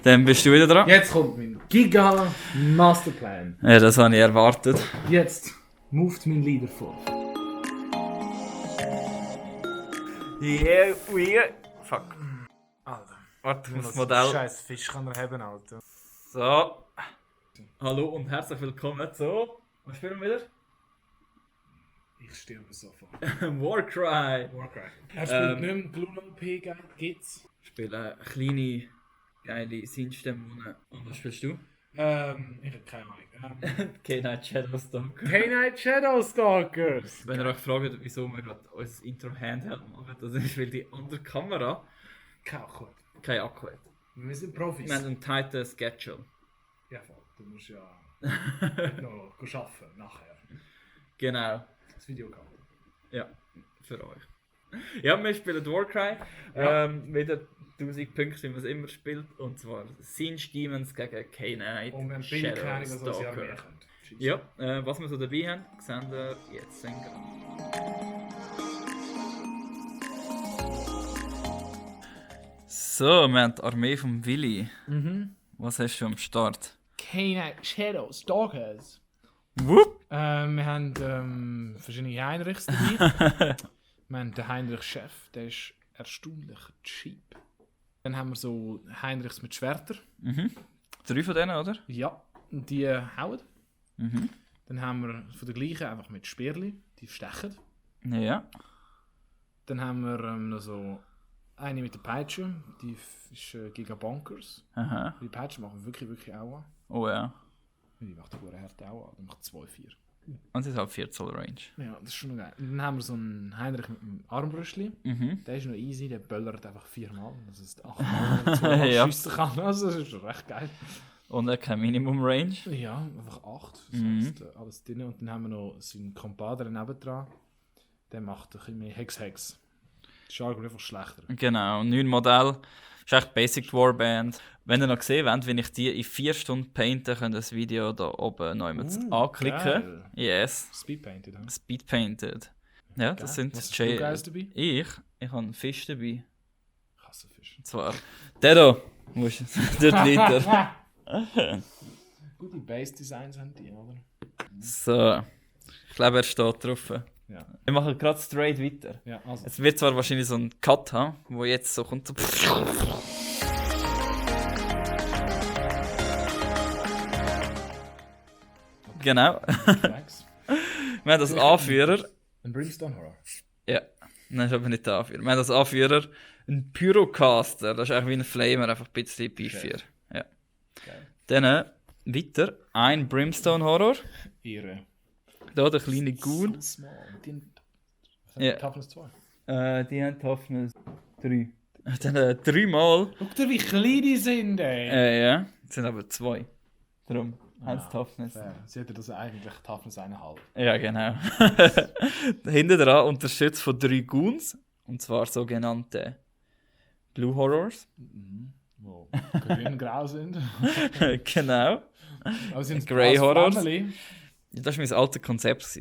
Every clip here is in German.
Dann bist du wieder dran. Jetzt kommt mein Giga-Masterplan. Ja, das habe ich erwartet. Jetzt moved mein Leader vor. Yeah, fuck. Alter. Warte, ich muss das Was Modell. scheiß Fisch kann er haben, Alter. So. Hallo und herzlich willkommen zu. Was spielen wir wieder? Ich sterbe sofort. Warcry. Warcry. Er spielt nicht mehr Gluno P, gibt's? Ich spiele eine kleine, geile Sinnstemmen. Und was spielst du? Ich hab keine Ahnung. K-Night Shadowstalker. K-Night Shadowstalkers! Wenn ihr euch fragt, wieso wir gerade unser Intro Handheld machen, das ist, weil die andere Kamera Kein Akku. kein Akku hat. Wir sind Profis. Wir haben einen tighten Schedule. Ja, voll. Du musst ja noch arbeiten nachher. Genau. Das Video kann. Ja, für euch. Ja, wir spielen Warcry. Ja. Wieder 1000 Punkte, wie man es immer spielt. Und zwar Singe Demons gegen K-Night Und wir haben keine Ahnung, was uns ja mehr Shadowstalker. kommt. Ja, was wir so dabei haben, sehen wir jetzt. So, wir haben die Armee vom Willi. Was hast du am Start? K-Night Shadowstalkers. Whoop! Wir haben verschiedene Heinrichs dabei. Wir haben den Heinrich-Chef, der ist erstaunlich cheap. Dann haben wir so Heinrichs mit Schwertern. 3 von denen, oder? Ja, die hauen. Dann haben wir von der gleichen einfach mit Speerli, die stechen. Ja. Dann haben wir noch so eine mit der Peitsche, die ist Gigabonkers. Aha. Die Peitsche machen wirklich, wirklich auch an. Oh ja. Die macht eine gute Härte auch an, die macht 2,4. Und sie ist halt 4 Zoll Range. Ja, das ist schon noch geil. Und dann haben wir so einen Heinrich mit einem Armbrüstli. Der ist noch easy, der böllert einfach 4-mal. Das ist 8-mal Ja. schiessen kann. Also das ist schon recht geil. Und kein Minimum Range. Ja, einfach 8. Das heisst, alles drin. Und dann haben wir noch seinen Kompader nebendran. Der macht ein bisschen mehr Hex-Hex. Das ist einfach schlechter. Genau, 9 Modell. Das ist echt Basic Warband. Wenn ihr noch gesehen wollt, wenn ich die in 4 Stunden painte, könnt ihr das Video da oben noch einmal anklicken. geil. Yes. Speedpainted, ja? Speed painted. Ja, das sind Was hast du Geiles dabei? Ich habe einen Fisch dabei. Kassenfisch. Und zwar der hier. Musst du dort weiter. Gute Base-Designs haben die, oder? So. Ich glaube, er steht drauf. Ja. Wir machen gerade straight weiter. Ja, also. Es wird zwar wahrscheinlich so ein Cut haben, wo jetzt so kommt. So genau. Thanks. Wir haben als Anführer. Ein Brimstone Horror. Ja, nein, ist aber nicht der Anführer. Wir haben als Anführer einen Pyrocaster. Das ist eigentlich wie ein Flamer, einfach ein bisschen beefier. Ja. Geil. Dann weiter ein Brimstone Horror. Ihre. Da der kleine Goon. So small. Die haben Ja. Toughness 2. Die haben Toughness 3. Dann 3 Mal. Guck dir, wie klein die sind, ey. Ja, es sind aber 2. Darum haben sie Toughness. Fair. Sie hätte das eigentlich Toughness 1,5. Ja, genau. Hinten dran unterstützt von 3 Goons. Und zwar sogenannte Blue Horrors. Wo grün-grau sind. Genau. Aber sind Grey Horrors. Family. Das war mein altes Konzept.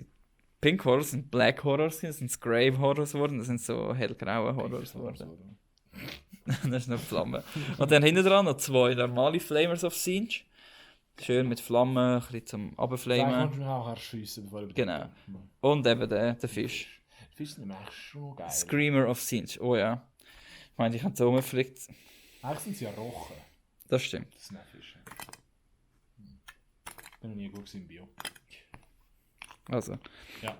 Pink Horrors sind Black Horrors, das sind Grey Horrors geworden, das sind so hellgraue Horrors geworden. Das ist noch Flamme. Und dann hinten dran noch 2 normale Flamers of Singe. Schön mit Flammen, ein bisschen zum Vielleicht Abflamen. kannst du mich auch erschiessen, bevor du Genau. Und eben der Fisch. Fisch sind eigentlich schon geil. Screamer of Singe, oh ja. Ich meine, ich habe so rumgeflickt. Eigentlich sind sie ja Rochen. Das stimmt. Das sind auch Fische. Ich bin noch nie gut gewesen im Bio. Also, Ja.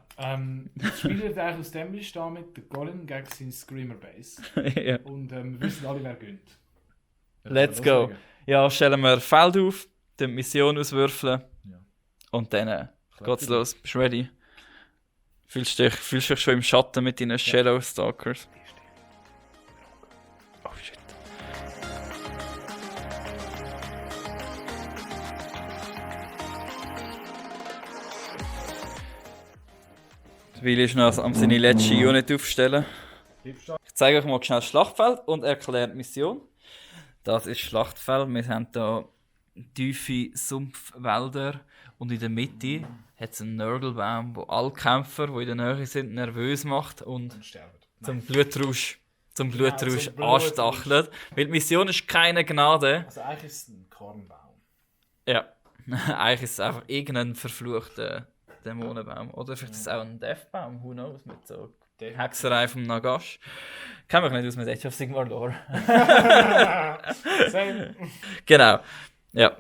Das Spiel wird eigentlich aus dem bestehen mit der Golem gegen seinen Screamer Base. ja. Und wir wissen alle, wer gönnt. Let's go. Ja, stellen wir Feld auf, die Mission auswürfeln Ja. und dann geht's los. Bist du ready? Fühlst du dich schon im Schatten mit deinen Shadowstalkers? Oh shit. Willi ist noch am seine letzte Unit aufstellen. Ich zeige euch mal schnell das Schlachtfeld und erkläre die Mission. Das ist das Schlachtfeld. Wir haben hier tiefe Sumpfwälder und in der Mitte hat es einen Nörgelbaum, der alle Kämpfer, die in der Nähe sind, nervös macht und Und sterben. zum Blutrausch zum Genau, Blutrausch zum Blutrausch. anstachelt. Weil die Mission ist keine Gnade. Also eigentlich ist es ein Kornbaum. Ja. Eigentlich ist es einfach irgendein verfluchter Dämonenbaum. Oder vielleicht ist es auch ein Deathbaum, who knows, mit so Hexerei vom Nagash. Kenn mich nicht aus mit Age of Sigmar Lore. Same. Genau. Ja.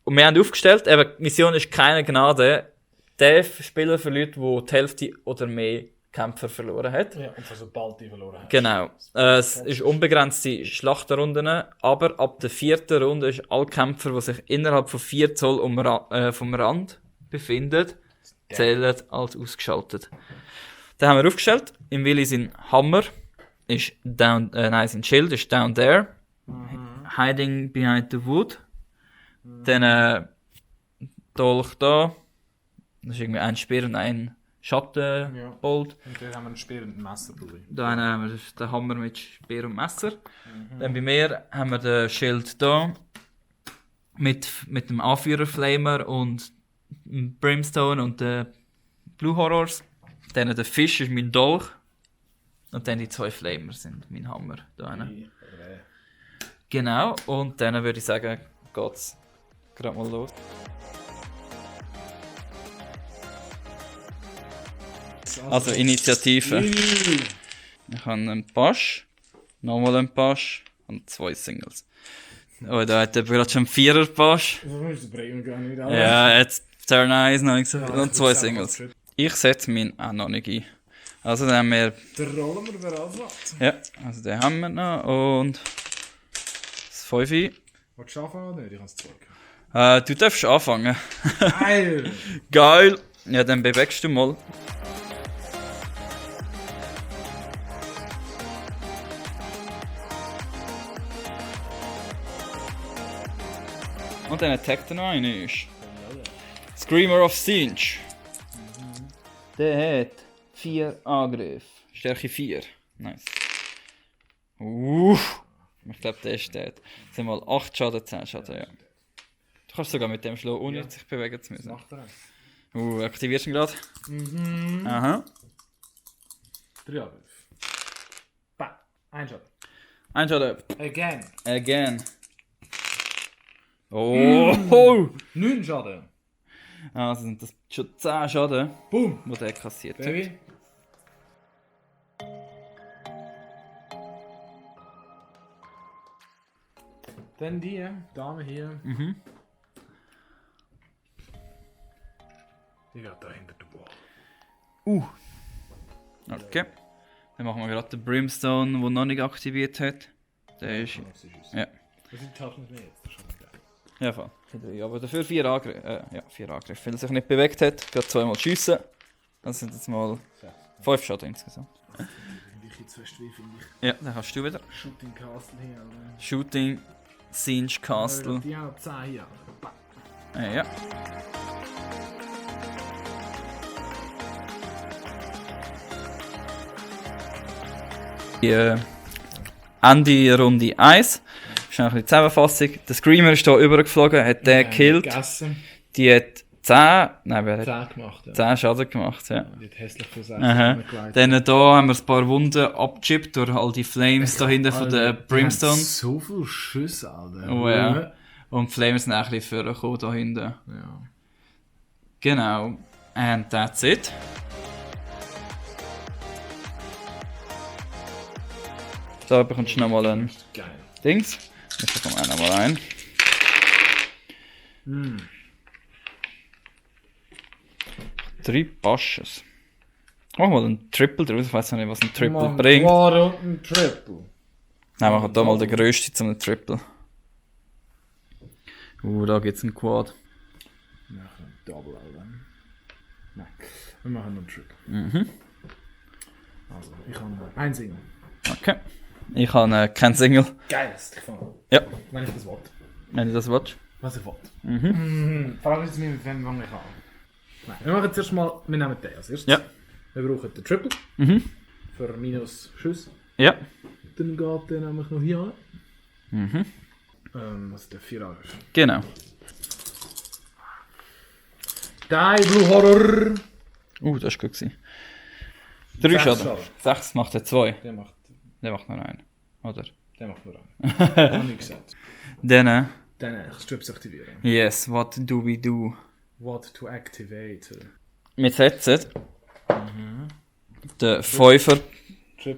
Und wir haben aufgestellt, eben, die Mission ist keine Gnade. Der Spieler verliert, der die Hälfte oder mehr Kämpfer verloren hat. Ja, und zwar sobald die verloren hast. Genau. Es ist unbegrenzte Schlachtenrunden, aber ab der 4. Runde ist alle Kämpfer, die sich innerhalb von 4 Zoll vom Rand befinden, zählen als ausgeschaltet. Dann haben wir aufgestellt, im Willi sein Hammer ist sein Schild ist down there, hiding behind the wood. Dann Dolch da, das ist irgendwie ein Speer und ein Schattenbolt. Und dann haben wir ein Speer und ein Messer dabei. Da haben wir den Hammer mit Speer und Messer. Dann bei mir haben wir den Schild da mit dem Anführer-Flamer und dem Brimstone und den Blue Horrors. Dann der Fisch ist mein Dolch. Und dann die 2 Flamer sind mein Hammer. Da genau, und dann würde ich sagen, geht's gerade mal los. Also Initiative. Ich habe einen Pasch, nochmal einen Pasch und 2 Singles. Oh, da hat er gerade schon 4er Pasch. Das bringen wir gar nicht. Ja, jetzt Turn 1 noch nicht so viel. Und 2 Singles. Ich setze meinen auch noch nicht ein. Also dann haben wir... Der rollen wir wer anfängt. Ja, also den haben wir noch und... Das 5. Willst du anfangen oder nicht? Ich habe es 2. Du darfst anfangen. Geil! Geil! Ja, dann bewegst du mal. Und dann attackt er noch einen. Screamer of Singe. Der hat 4 Angriff. Stärke 4. Nice. Ich glaube, der ist dead. Jetzt haben wir mal 8 Schaden, 10 Schaden, ja. Du kannst sogar mit dem schlagen, ohne sich bewegen zu müssen. Macht er. Aktivierst du ihn gerade? Aha. 3 Angriff. Bam. 1 Schaden. 1 Schaden. Again. Oh! 9 Schaden. Also sind das schon 10 Schaden, Boom. die der kassiert hat. Baby. Dann die Dame hier. Die geht da hinter der Wall. Okay. Dann machen wir gerade den Brimstone, der noch nicht aktiviert hat. Der ist... Ja. Das sind die Taschen nicht jetzt. Das ist schon geil. Ja, voll. Aber dafür 4 Angriffe. Ja, 4 Angriffe. Weil er sich nicht bewegt hat, gerade 2-mal schiessen. Das sind jetzt mal 5 Schaden insgesamt. Ich zu fest wie finde ich. Ja, dann hast du wieder. Shooting Castle hier, oder? Shooting Singe Castle. Die haben 10 hier. Ja. Ende Runde 1. Schnell ein bisschen Zusammenfassung. Der Screamer ist hier übergeflogen, hat den gekillt. Die hat 10, nein, wer hat 10 gemacht, ja. 10 Schaden gemacht, ja. Die hat hässlich für 6 Aha. geleitet. Dann hier haben wir ein paar Wunden abgechippt durch all die Flames da hinten von den Brimstones. So viel Schüsse, Alter. Oh ja. Und die Flames sind auch ein bisschen vorgekommen da hinten. Ja. Genau. And that's it. Da bekommst du nochmal ein Geil. Dings. Ich bekomme auch nochmal ein. Drei Pasches. Mach mal ein Triple draus. Ich weiß nicht, was ein Triple bringt. Warum ein Triple? Nein, machen da mal den grössten zum Triple. Da gibt's einen Quad. Wir machen einen Double, Alter. Nein, wir machen noch einen Triple. Also, ich habe ein Single. Okay. Ich habe kein Single. Geil, das gefallen. Ja, Wenn ich das will. wenn du das willst. Was ich will. Frage jetzt nicht, mit wem fange ich an. Nein, wir machen zuerst mal, wir nehmen den als erstes. Ja. Wir brauchen den Triple. Für minus Schuss. Ja. Dann geht der nämlich noch hier an. Was ist der 4 Angriff? Genau. Die Blue Horror. Das war gut gewesen. 3 6 Schaden. Schaden. 6 macht er 2. Der macht Der macht noch einen. Oder? Der macht nur einen. Habe ich gesagt. Dann, Dann Strips aktivieren. yes, what do we do? What to activate? Wir setzen den 5er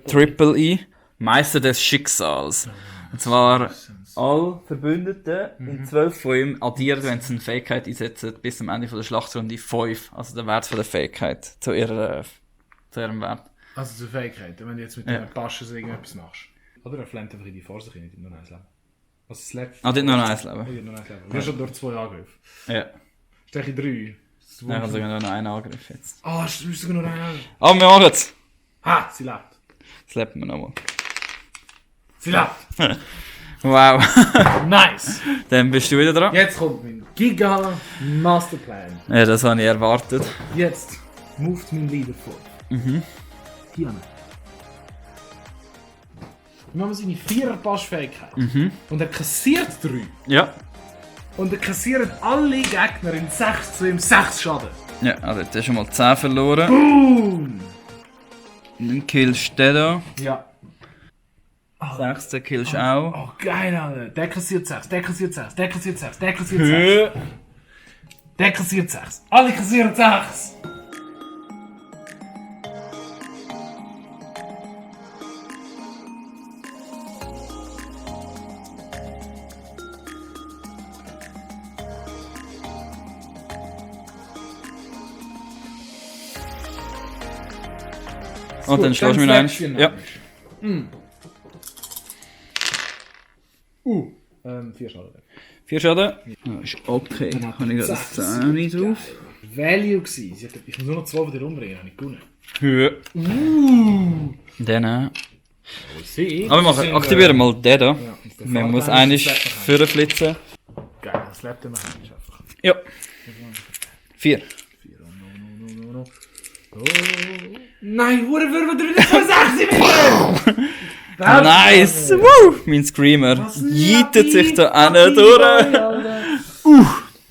Triple E, Meister des Schicksals. Und zwar alle Verbündeten in 12 von ihm addieren, wenn sie eine Fähigkeit einsetzen, bis zum Ende der Schlachtrunde 5. Also der Wert von der Fähigkeit zu ihrem Wert. Also zur Fähigkeit, wenn du jetzt mit der Pasche so irgendetwas machst. Oder er flammt einfach in die Vorsicht hin, nicht nur ein Leben. Was ist das letzte? Ah, dort noch ein Leben. Oh, dort noch ein Leben. Du hast schon durch 2 Angriffe. Ja. Steche 3. Dann kann sogar noch einen Angriff jetzt. Ah, du musst sogar noch einen. Aber wir machen es! Ha, sie lebt. Das lebt wir nochmal. Sie lebt. Wow. Nice. Dann bist du wieder dran. Jetzt kommt mein Giga Masterplan. Ja, das habe ich erwartet. Jetzt moved mein Leader vor. Hier. Dann haben wir seine 4er-Pass-Fähigkeit. Und er kassiert 3. Ja. Und er kassiert alle Gegner in 6 zu ihm 6 Schaden. Ja, also jetzt hast du schon mal 10 verloren. Boom! Dann killst du den da. Ja. 6. killst du auch. Oh, geil, Alter. Der kassiert 6, der kassiert 6, der kassiert 6, der kassiert 6. Der kassiert 6. Alle kassieren 6. Und dann schlägst du mir noch einen. Ja. 4 Schaden. 4 Schaden. Ja, ist okay. Dann kann ich das 10 nicht drauf. Value gewesen. Ich muss nur noch 2 von dir umbringen, habe ich gewonnen. Ja. Dann. Aber wir machen, aktivieren mal den da. Man muss eigentlich vorflitzen. Geil, das lebt immer einfach. Ja. 4. Nein, wurde wir 3 wieder! Nice! Woo! Mein Screamer jietet sich da hinten durch.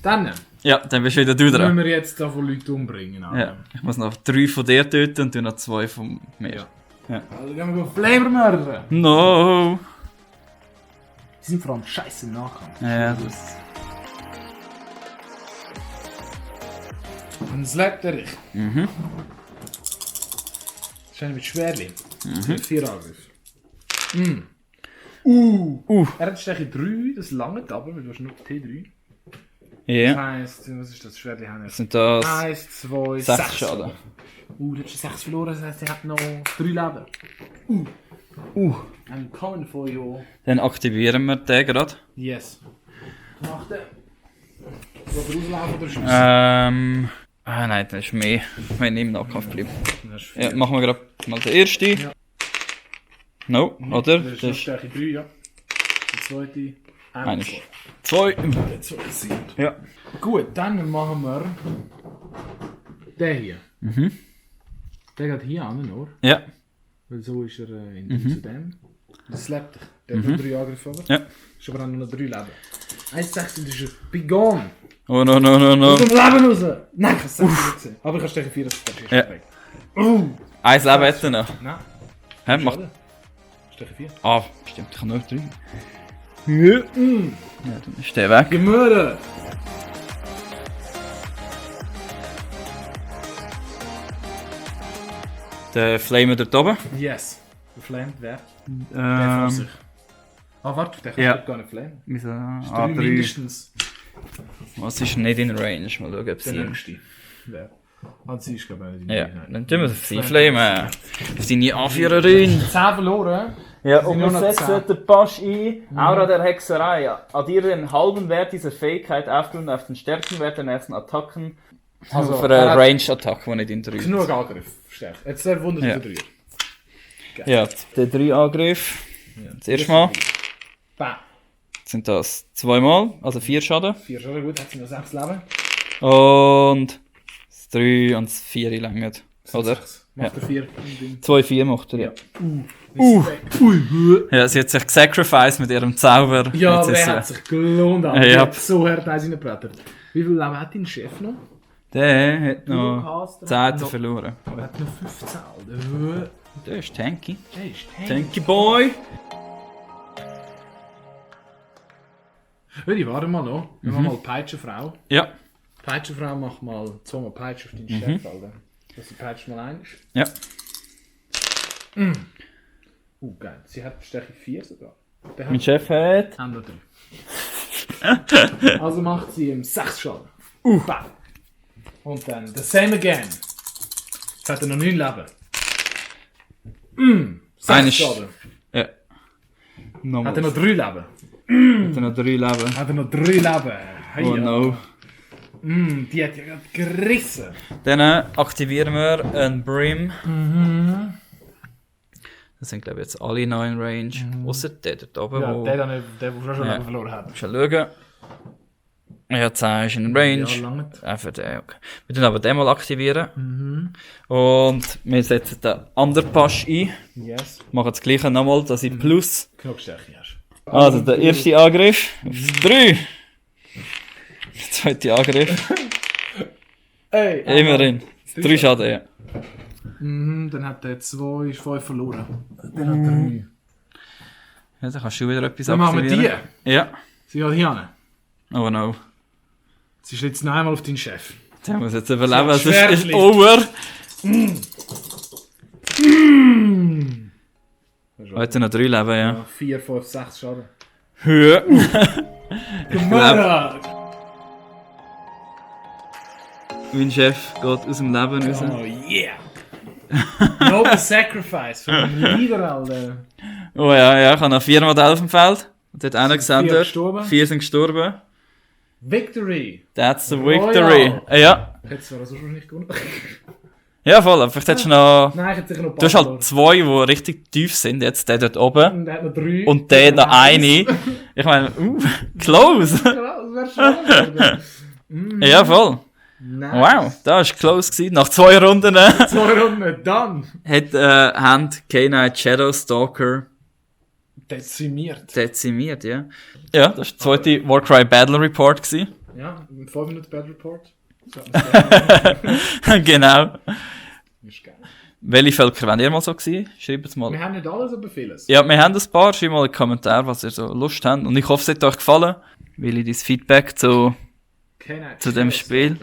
Dann Ja, dann bist du wieder du müssen dran. wir jetzt da von Leuten umbringen. Ja, ich muss noch 3 von dir töten und du noch 2 von mir. Also gehen wir Flavor mördern. No! Die sind vor allem scheiße im Nachkampf. Ja, das. Und es lebt er dich. Wahrscheinlich mit Schwerli. 4 Angriff. Er hat Stärke 3, das lange aber, weil du hast nur T3. Ja. Das heisst, was ist das Schwerli? Sind das 1, 2, 6 6 Schaden? Du hast 6 verloren, das heisst, er hat noch 3 Leben. I'm coming for you. Dann aktivieren wir den gerade. Yes. Mach den. Will er rauslaufen oder schiessen? Nein, das ist mehr, wenn ich im Nahkampf bleibe. Das ist Ja, machen wir gerade mal den ersten. Ja. No, oder? Das ist noch Stärke 3, ja. Der zweite. Eines. 2. Der zweite 7. Ja. Gut, dann machen wir den hier. Der geht hier an, oder? Ja. Weil so ist er zu dem. Das lebt. Der hat 3 Angriffe, oder? Ja. Ist aber nur noch 3 Leben. 1, 6 und ist er begone. Oh no. Aus dem Leben raus! Nein, ich habe es nicht gesehen. Aber ich kann Stärke 4, das ist Ja. weg. 1 Leben hätte er noch. Nein, Hä, mach. schade. Stärke 4. Ah, stimmt, ich habe nur 3. Ja, dann ist der weg. Gemüse! Der Flamer dort oben. Yes. Geflamed, wer? Der vor sich. Ah, warte, der kann ja. gar nicht flamen. Wieso? 3 A3. mindestens. Was ist nicht in Range? Mal schauen, ob Der sie. nächste. Wer? Ah, sie ist glaube ich nicht. Ja, dann tun wir es auf sie flamen. Auf seine Anführerin. 10 verloren. Ja, Sind und nur wir noch setzen 10. den Pasch ein. Aura der Hexerei. Addiere den halben Wert dieser Fähigkeit aufgrund auf den Stärkenwert der nächsten Attacken. Also für er eine hat Range-Attacke, die nicht in 3 genug Angriff. Stärke. Jetzt der Wunder Ja. der 3. Ja, der 3 Angriff. Das erste Mal Bam. sind das 2 Mal, also 4 Schaden. 4 schon gut, hat sie noch 6 Leben. Und das 3 und das 4 länger. Oder? Macht er 4. 2, 4 macht er, ja. Ui. Ja, sie hat sich gesacrificed mit ihrem Zauber. Ja, Jetzt aber ist er sie- hat sich gelohnt. Alter. Ja. Er hat so hart eins reingebrettert. Wie viel Leben hat dein Chef noch? Der hat Caster noch hat 10 noch- verloren. Er hat noch 15. Alter. Der ist Tanky. Der ist Tanky Boy. Warte, warte mal noch. Wir machen mal Peitschenfrau. Ja. Peitschenfrau, mach mal zweimal Peitsche auf deinen Chef, Alter. Dass die Peitsche mal ein ist. Ja. Geil. Sie hat Steche 4 sogar. Der Mein Chef hat... haben wir 3. Also macht sie im 6 Schaden. Bam. Und dann the same again. Jetzt hat er noch 9 Leben. 6 Eines- Schaden. Ja. Nochmal. Hat er noch 3 Leben? Hat er noch 3 Leben? Hat er noch 3 Leben? Hey, Oh ja. no. Die hat ja gerade gerissen. Dann aktivieren wir einen Brim. Das sind glaube ich jetzt alle noch in Range. Ausser der dort oben, Ja, wo... der schon Ja. Leben verloren hat. Schon schauen. Ja, 10 ist in Range. Ja, lange nicht. Für den, okay. Wir tun aber den mal aktivieren. Und wir setzen den Underpass ein. Yes. Machen das gleiche nochmal, dass ich plus... Knopfsteche hast. Also der erste Angriff auf 3. Der zweite Angriff. Ey, Immerhin. 3 Schaden, ja. Dann hat der 2, ist 5 verloren. Dann hat 3. Ja, dann kannst du wieder etwas Dann machen wir aktivieren. Ja. Sie geht hier hin. Oh no. Sie schlägt jetzt noch einmal auf deinen Chef. Der muss jetzt überleben, Ja, sonst ist Schwertli. over. Heute noch 3 Leben, ja. 4, 5, 6 Schaden. Ja. Gemara! Mein Chef geht aus dem Leben raus. Oh yeah! Noble Sacrifice von dem Leader, Alter. Oh ja, ja, ich habe noch 4 Modelle auf dem Feld. Und dort einer Sind 4 gesendet. gestorben? 4 sind gestorben. Victory! That's the Royal. victory. Ja. Hättest du also schon nicht gewonnen? Ja, voll. Aber vielleicht hättest du noch... Nein, ich hätte sicher noch ein Du hast halt 2, die richtig tief sind. Jetzt der dort oben. Und er hat noch 3. Und der noch eine. Ich meine, close. Das wäre schon. Ja, voll. Nice. Wow, das war close gewesen. Nach 2 Runden 2 Runden, dann! hat Hand K-Knight Shadow Stalker Dezimiert. dezimiert, ja. Ja, das war der zweite Warcry Battle Report gewesen. Ja, mit 5 Minuten Bad Report. So, Genau. ist geil. Welche Völker waren ihr mal so gewesen? Schreibt es mal. Wir haben nicht alles, aber vieles. Ja, wir haben ein paar. Schreibt mal in die Kommentare, was ihr so Lust habt. Und ich hoffe, es hat euch gefallen. Will ich dein Feedback zu dem Spiel.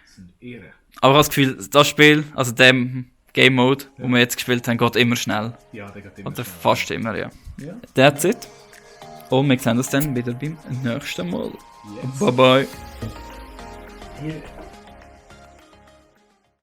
Sind Ehre. Aber ich habe das Gefühl, das Spiel, also dem Game Mode, wo wir jetzt gespielt haben, geht immer schnell. Ja, der geht immer Oder schnell. fast immer, ja. Ja. That's it. Und wir sehen uns dann wieder beim nächsten Mal. Yes. Bye bye. Hier.